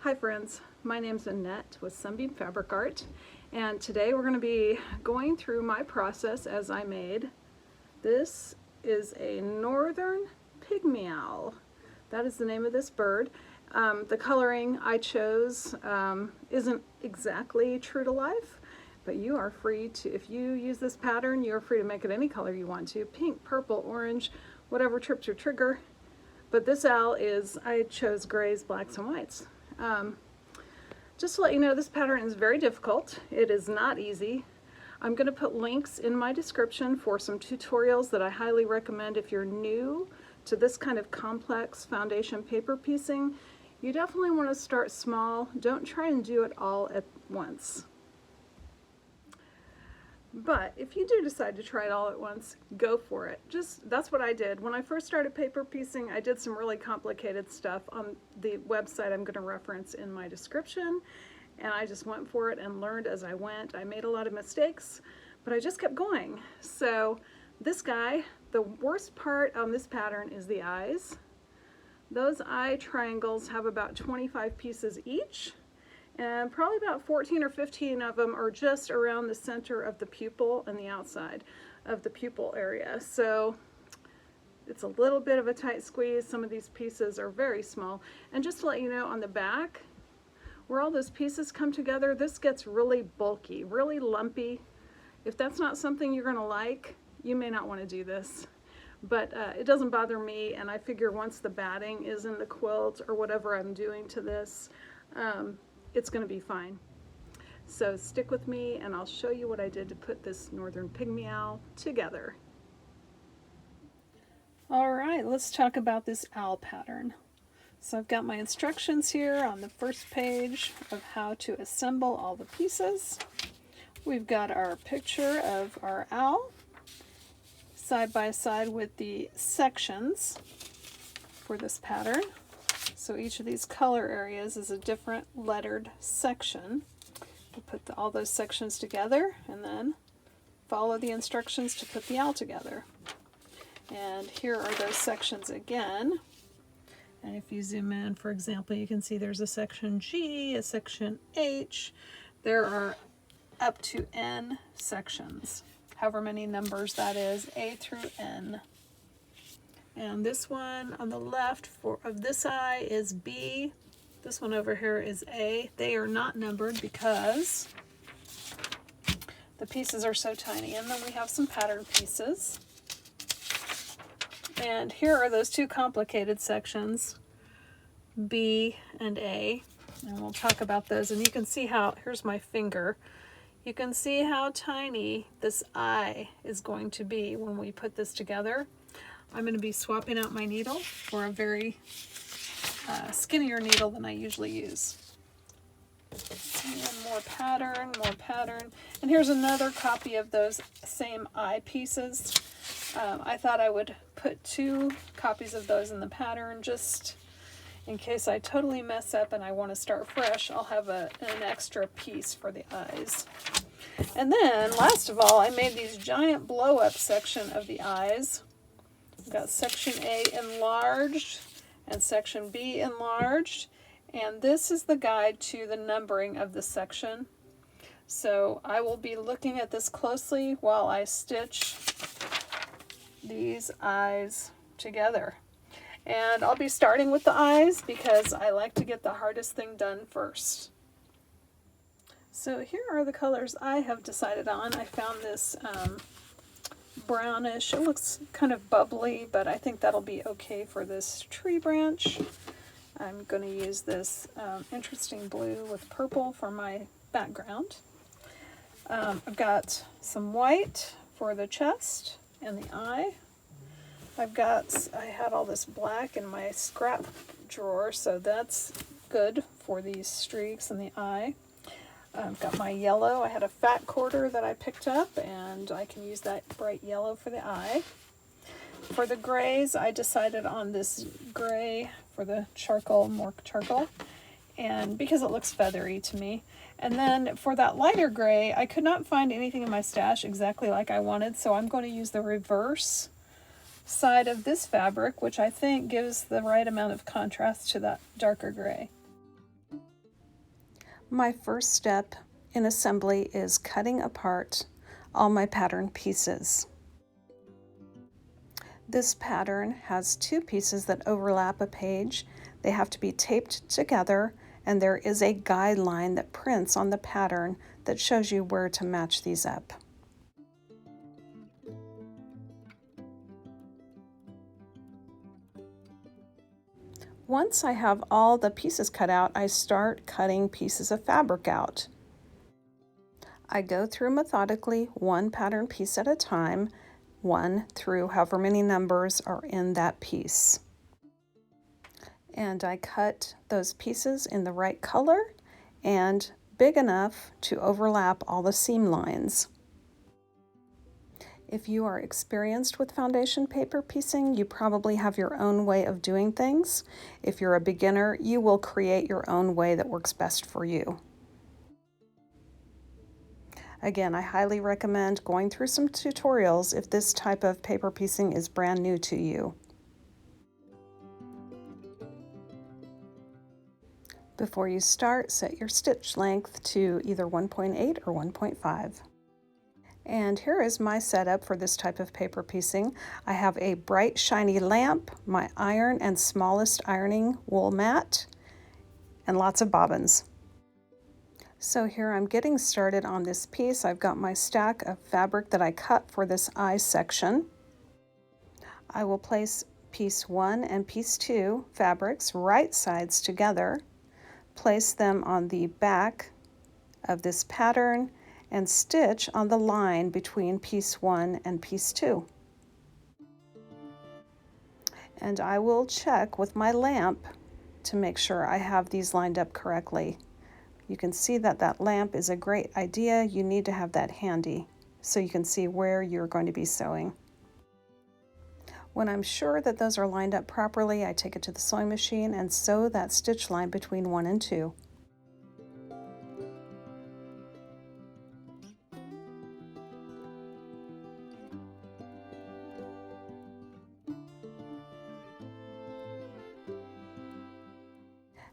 Hi friends, my name's Annette with Sunbeam Fabric Art, and today we're going to be going through my process as I made. This is a Northern Pygmy Owl. That is the name of this bird. The coloring I chose isn't exactly true to life, but you are free to, if you use this pattern, you're free to make it any color you want to. Pink, purple, orange, whatever trips your trigger. But this owl is, I chose grays, blacks, and whites. Just to let you know, this pattern is very difficult. It is not easy. I'm going to put links in my description for some tutorials that I highly recommend if you're new to this kind of complex foundation paper piecing. You definitely want to start small. Don't try and do it all at once. But if you do decide to try it all at once, go for it. That's what I did. When I first started paper piecing, I did some really complicated stuff on the website I'm going to reference in my description, and I just went for it and learned as I went. I made a lot of mistakes, but I just kept going. So this guy, the worst part on this pattern is the eyes. Those eye triangles have about 25 pieces each. And probably about 14 or 15 of them are just around the center of the pupil and the outside of the pupil area. So it's a little bit of a tight squeeze. Some of these pieces are very small. And just to let you know, on the back, where all those pieces come together, this gets really bulky, really lumpy. If that's not something you're going to like, you may not want to do this. But it doesn't bother me, and I figure once the batting is in the quilt or whatever I'm doing to this, it's going to be fine. So stick with me and I'll show you what I did to put this Northern Pygmy Owl together. Alright, let's talk about this owl pattern. So I've got my instructions here on the first page of how to assemble all the pieces. We've got our picture of our owl side by side with the sections for this pattern. So each of these color areas is a different lettered section. We'll put all those sections together and then follow the instructions to put the owl together. And here are those sections again. And if you zoom in, for example, you can see there's a section G, a section H. There are up to N sections, however many numbers that is, A through N. And this one on the left of this eye is B. This one over here is A. They are not numbered because the pieces are so tiny. And then we have some pattern pieces. And here are those two complicated sections, B and A. And we'll talk about those. And you can see how, here's my finger. You can see how tiny this eye is going to be when we put this together. I'm going to be swapping out my needle for a very skinnier needle than I usually use. And more pattern. And here's another copy of those same eye pieces. I thought I would put 2 copies of those in the pattern just in case I totally mess up and I want to start fresh. I'll have an extra piece for the eyes. And then, last of all, I made these giant blow-up section of the eyes. I've got section A enlarged and section B enlarged, and this is the guide to the numbering of the section. So I will be looking at this closely while I stitch these eyes together. And I'll be starting with the eyes because I like to get the hardest thing done first. So here are the colors I have decided on. I found this brownish. It looks kind of bubbly, but I think that'll be okay for this tree branch. I'm going to use this interesting blue with purple for my background. I've got some white for the chest and the eye. I had all this black in my scrap drawer, so that's good for these streaks in the eye. I've got my yellow. I had a fat quarter that I picked up, and I can use that bright yellow for the eye. For the grays, I decided on this gray for the charcoal, more charcoal, and because it looks feathery to me. And then for that lighter gray, I could not find anything in my stash exactly like I wanted, so I'm going to use the reverse side of this fabric, which I think gives the right amount of contrast to that darker gray. My first step in assembly is cutting apart all my pattern pieces. This pattern has two pieces that overlap a page. They have to be taped together, and there is a guideline that prints on the pattern that shows you where to match these up. Once I have all the pieces cut out, I start cutting pieces of fabric out. I go through methodically one pattern piece at a time, one through however many numbers are in that piece. And I cut those pieces in the right color and big enough to overlap all the seam lines. If you are experienced with foundation paper piecing, you probably have your own way of doing things. If you're a beginner, you will create your own way that works best for you. Again, I highly recommend going through some tutorials if this type of paper piecing is brand new to you. Before you start, set your stitch length to either 1.8 or 1.5. And here is my setup for this type of paper piecing. I have a bright shiny lamp, my iron and smallest ironing wool mat, and lots of bobbins. So here I'm getting started on this piece. I've got my stack of fabric that I cut for this eye section. I will place piece 1 and piece 2 fabrics right sides together, place them on the back of this pattern, and stitch on the line between piece 1 and piece 2. And I will check with my lamp to make sure I have these lined up correctly. You can see that that lamp is a great idea. You need to have that handy so you can see where you're going to be sewing. When I'm sure that those are lined up properly, I take it to the sewing machine and sew that stitch line between 1 and 2.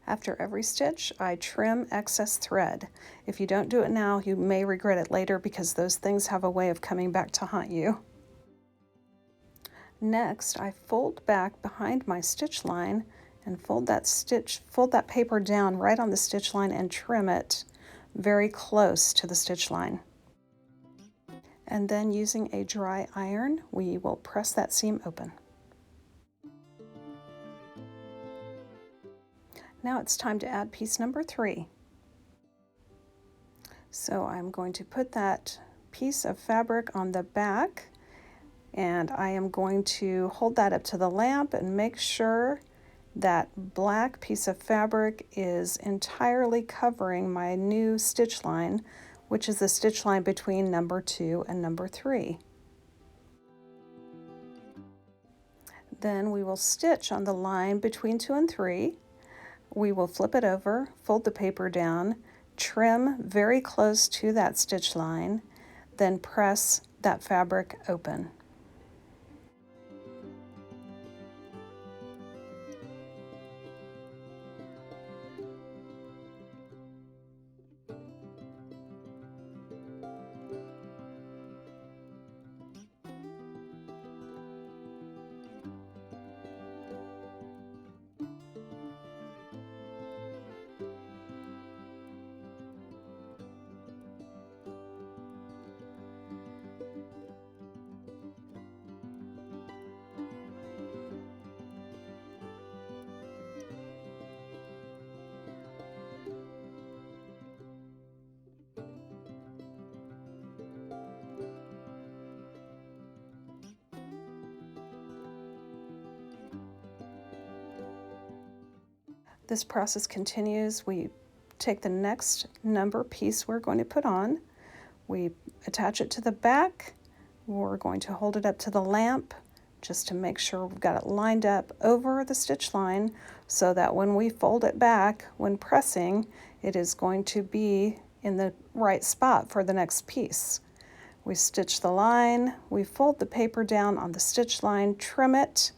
After every stitch, I trim excess thread. If you don't do it now, you may regret it later because those things have a way of coming back to haunt you. Next, I fold back behind my stitch line and fold that paper down right on the stitch line and trim it very close to the stitch line. And then using a dry iron, we will press that seam open. Now it's time to add piece number 3. So I'm going to put that piece of fabric on the back, and I am going to hold that up to the lamp and make sure that black piece of fabric is entirely covering my new stitch line, which is the stitch line between number 2 and number 3. Then we will stitch on the line between 2 and 3. We will flip it over, fold the paper down, trim very close to that stitch line, then press that fabric open. This process continues. We take the next number piece we're going to put on, we attach it to the back, we're going to hold it up to the lamp just to make sure we've got it lined up over the stitch line so that when we fold it back, when pressing, it is going to be in the right spot for the next piece. We stitch the line, we fold the paper down on the stitch line, trim it,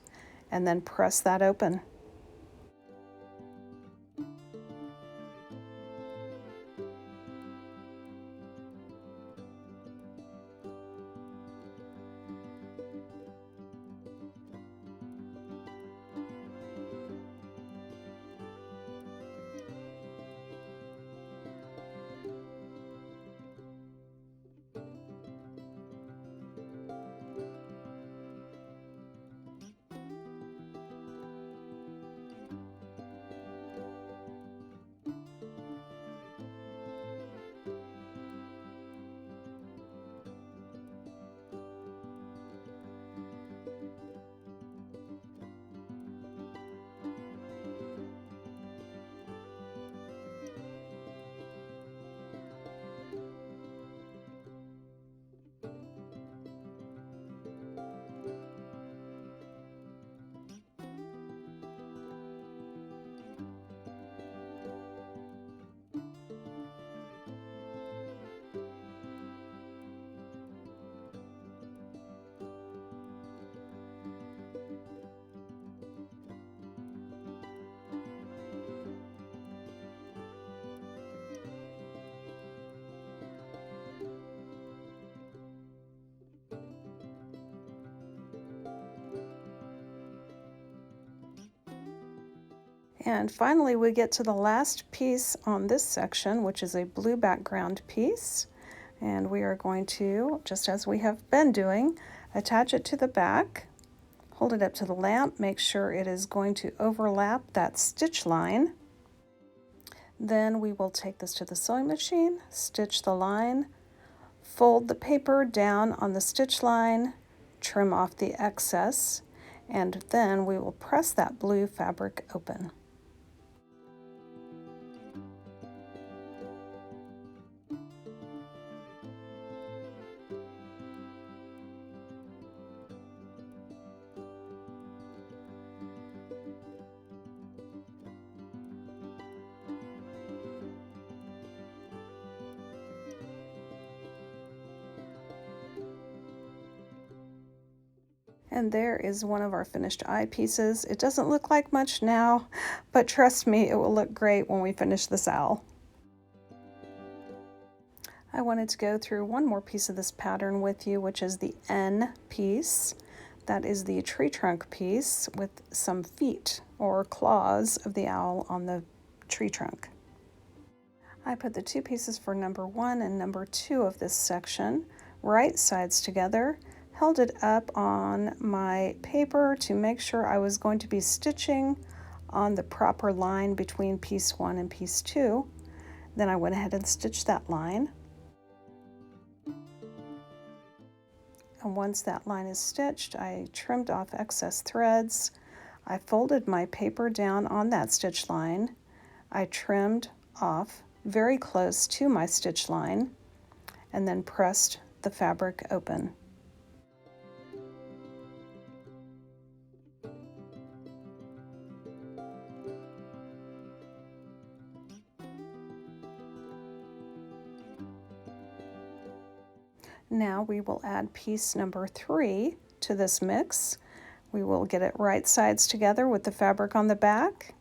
and then press that open. And finally, we get to the last piece on this section, which is a blue background piece. And we are going to, just as we have been doing, attach it to the back, hold it up to the lamp, make sure it is going to overlap that stitch line. Then we will take this to the sewing machine, stitch the line, fold the paper down on the stitch line, trim off the excess, and then we will press that blue fabric open. And there is one of our finished eye pieces. It doesn't look like much now, but trust me, it will look great when we finish this owl. I wanted to go through one more piece of this pattern with you, which is the N piece. That is the tree trunk piece with some feet or claws of the owl on the tree trunk. I put the two pieces for number 1 and number 2 of this section, right sides together, held it up on my paper to make sure I was going to be stitching on the proper line between piece 1 and piece 2. Then I went ahead and stitched that line. And once that line is stitched, I trimmed off excess threads. I folded my paper down on that stitch line. I trimmed off very close to my stitch line and then pressed the fabric open. Now we will add piece number 3 to this mix. We will get it right sides together with the fabric on the back,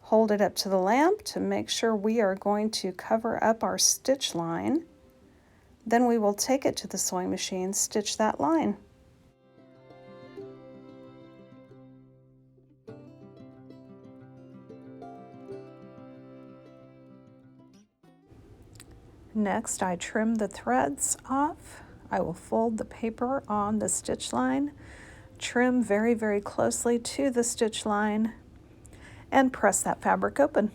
hold it up to the lamp to make sure we are going to cover up our stitch line. Then we will take it to the sewing machine, stitch that line. Next, I trim the threads off. I will fold the paper on the stitch line, trim very, very closely to the stitch line, and press that fabric open.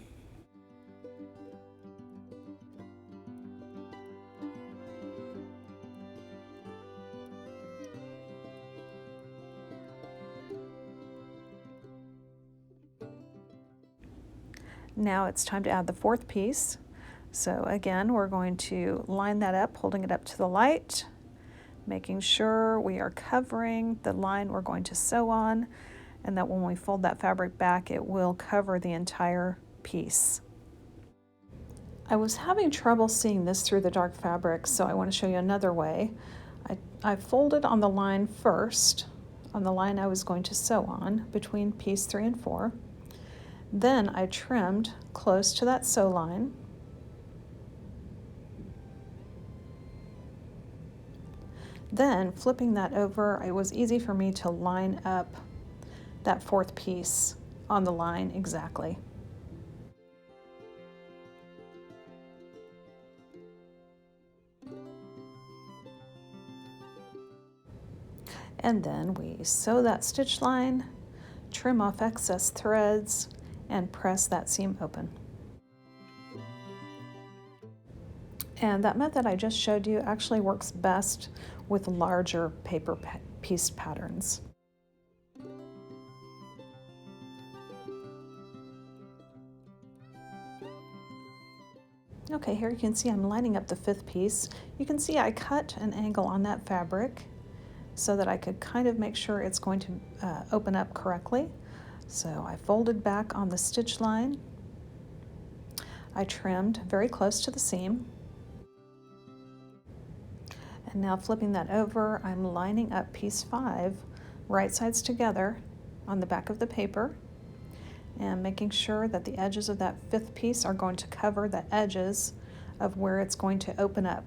Now it's time to add the 4th piece. So again, we're going to line that up, holding it up to the light, making sure we are covering the line we're going to sew on, and that when we fold that fabric back, it will cover the entire piece. I was having trouble seeing this through the dark fabric, so I want to show you another way. I folded on the line first, on the line I was going to sew on between piece 3 and 4. Then I trimmed close to that sew line. Then flipping that over, it was easy for me to line up that 4th piece on the line exactly. And then we sew that stitch line, trim off excess threads, and press that seam open. And that method I just showed you actually works best with larger paper piece patterns. Okay, here you can see I'm lining up the 5th piece. You can see I cut an angle on that fabric so that I could kind of make sure it's going to open up correctly. So I folded back on the stitch line. I trimmed very close to the seam. And now flipping that over, I'm lining up piece 5, right sides together on the back of the paper, and making sure that the edges of that 5th piece are going to cover the edges of where it's going to open up.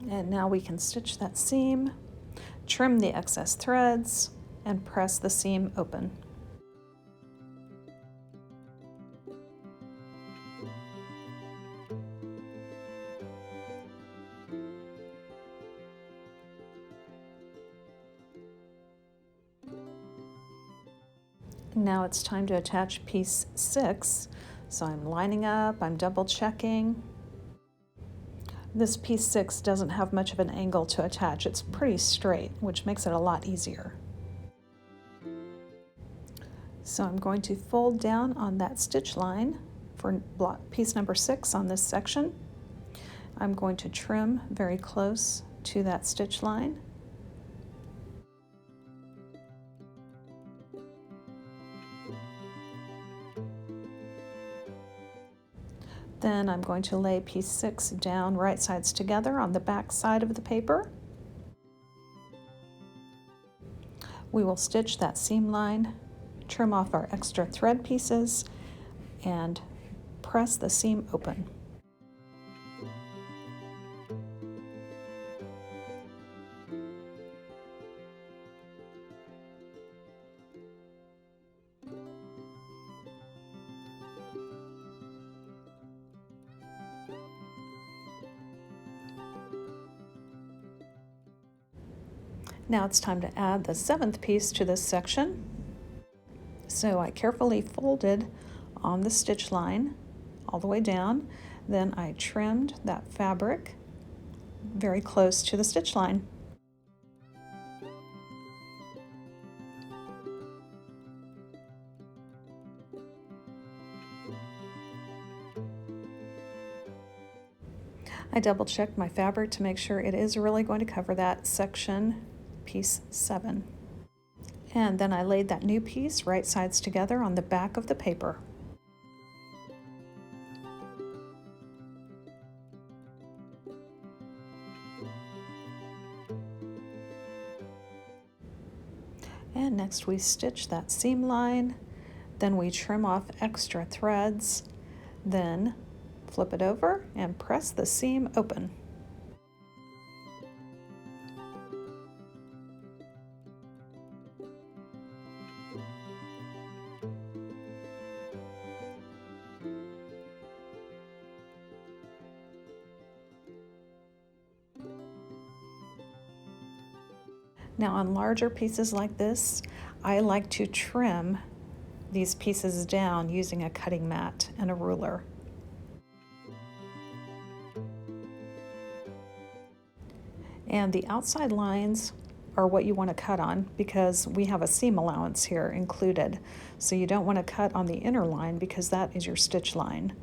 And now we can stitch that seam, trim the excess threads, and press the seam open. Now it's time to attach piece 6. So I'm lining up, I'm double checking. This piece 6 doesn't have much of an angle to attach. It's pretty straight, which makes it a lot easier. So I'm going to fold down on that stitch line for piece number 6 on this section. I'm going to trim very close to that stitch line. Then I'm going to lay piece 6 down right sides together on the back side of the paper. We will stitch that seam line, trim off our extra thread pieces, and press the seam open. Now it's time to add the 7th piece to this section. So I carefully folded on the stitch line all the way down. Then I trimmed that fabric very close to the stitch line. I double checked my fabric to make sure it is really going to cover that section, piece 7. And then I laid that new piece right sides together on the back of the paper. And next we stitch that seam line, then we trim off extra threads, then flip it over and press the seam open. Now on larger pieces like this, I like to trim these pieces down using a cutting mat and a ruler. And the outside lines are what you want to cut on because we have a seam allowance here included. So you don't want to cut on the inner line because that is your stitch line.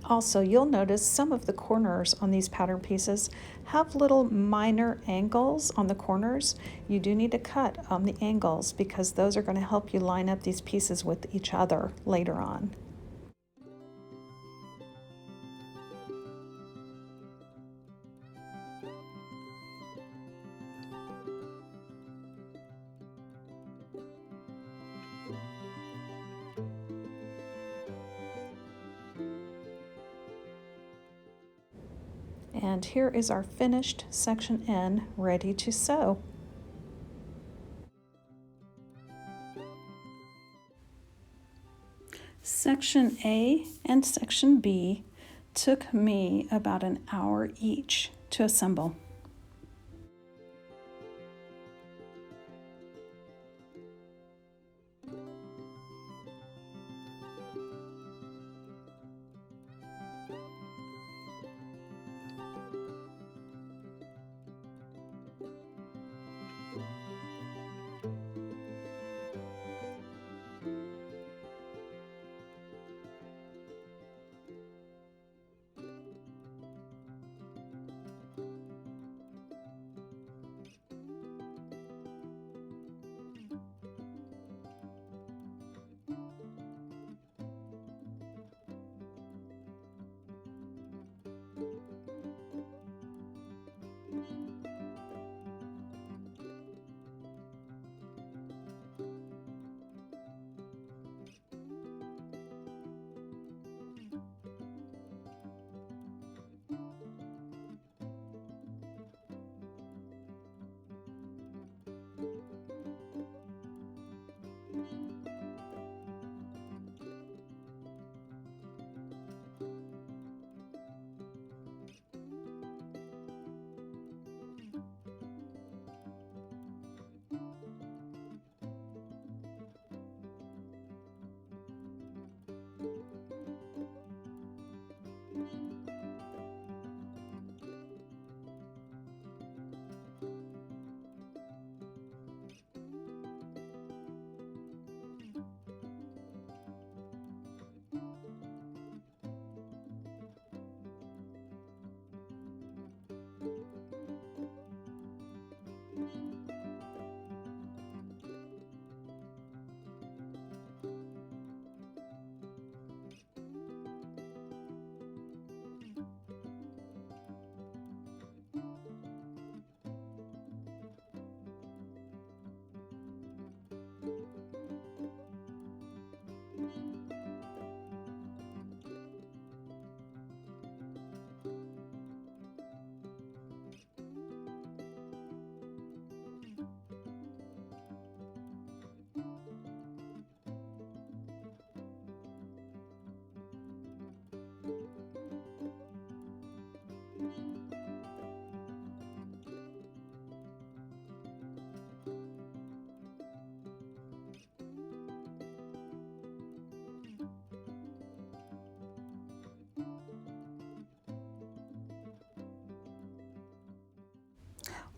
Also, you'll notice some of the corners on these pattern pieces have little minor angles on the corners. You do need to cut on the angles because those are going to help you line up these pieces with each other later on. And here is our finished section N ready to sew. Section A and section B took me about an hour each to assemble.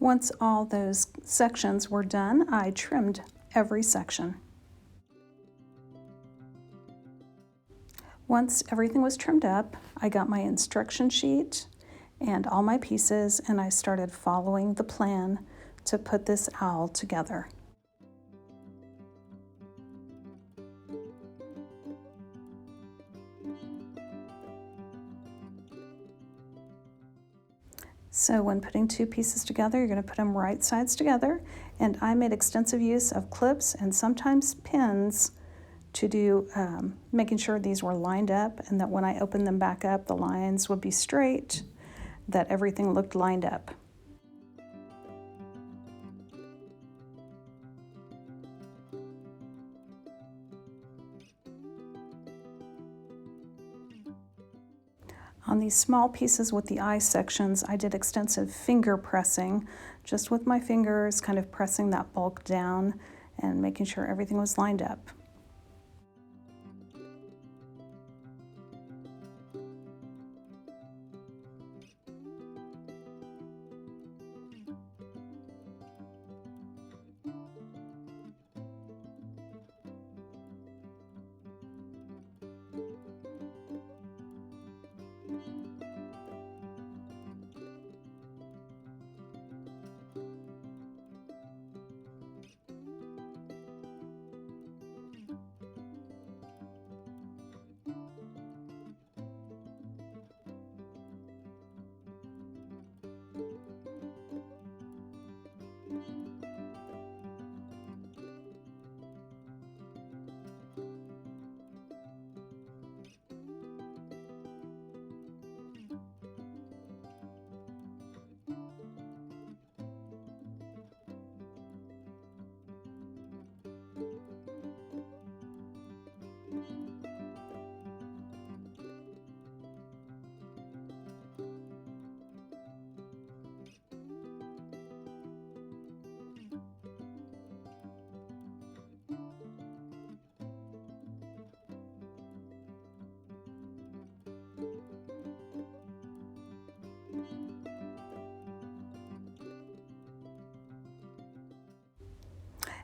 Once all those sections were done, I trimmed every section. Once everything was trimmed up, I got my instruction sheet and all my pieces, and I started following the plan to put this owl together. So when putting two pieces together, you're going to put them right sides together, and I made extensive use of clips and sometimes pins to do making sure these were lined up, and that when I opened them back up, the lines would be straight, that everything looked lined up. On these small pieces with the eye sections, I did extensive finger pressing, just with my fingers, kind of pressing that bulk down and making sure everything was lined up.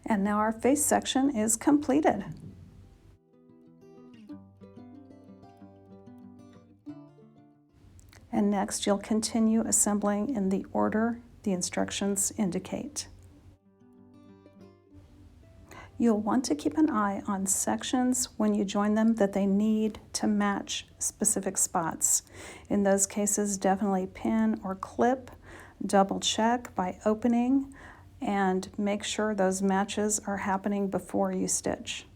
And now our face section is completed. And next you'll continue assembling in the order the instructions indicate. You'll want to keep an eye on sections when you join them that they need to match specific spots. In those cases, definitely pin or clip, double check by opening, and make sure those matches are happening before you stitch.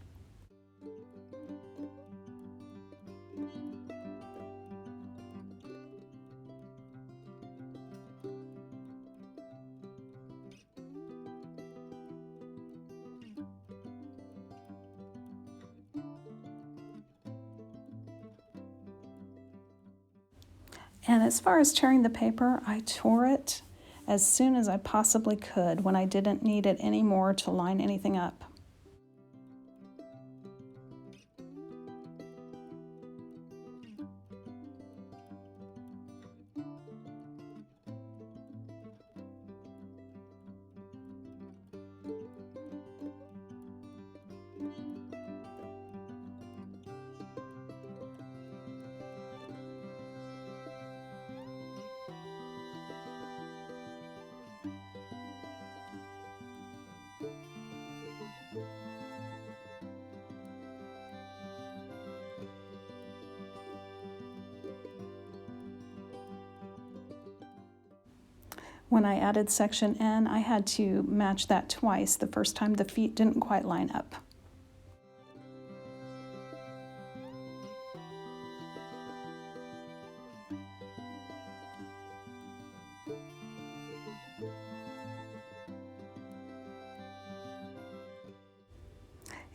And as far as tearing the paper, I tore it as soon as I possibly could when I didn't need it anymore to line anything up. When I added section N, I had to match that twice. The first time the feet didn't quite line up.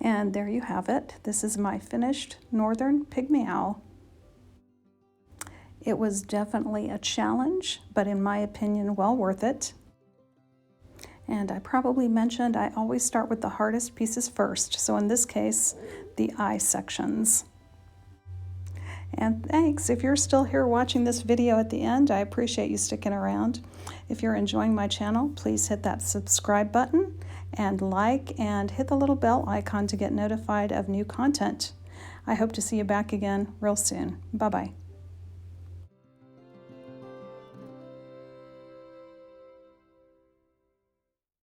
And there you have it. This is my finished Northern Pygmy Owl. It was definitely a challenge, but in my opinion, well worth it. And I probably mentioned I always start with the hardest pieces first, so in this case, the eye sections. And thanks. If you're still here watching this video at the end, I appreciate you sticking around. If you're enjoying my channel, please hit that subscribe button and like and hit the little bell icon to get notified of new content. I hope to see you back again real soon. Bye-bye.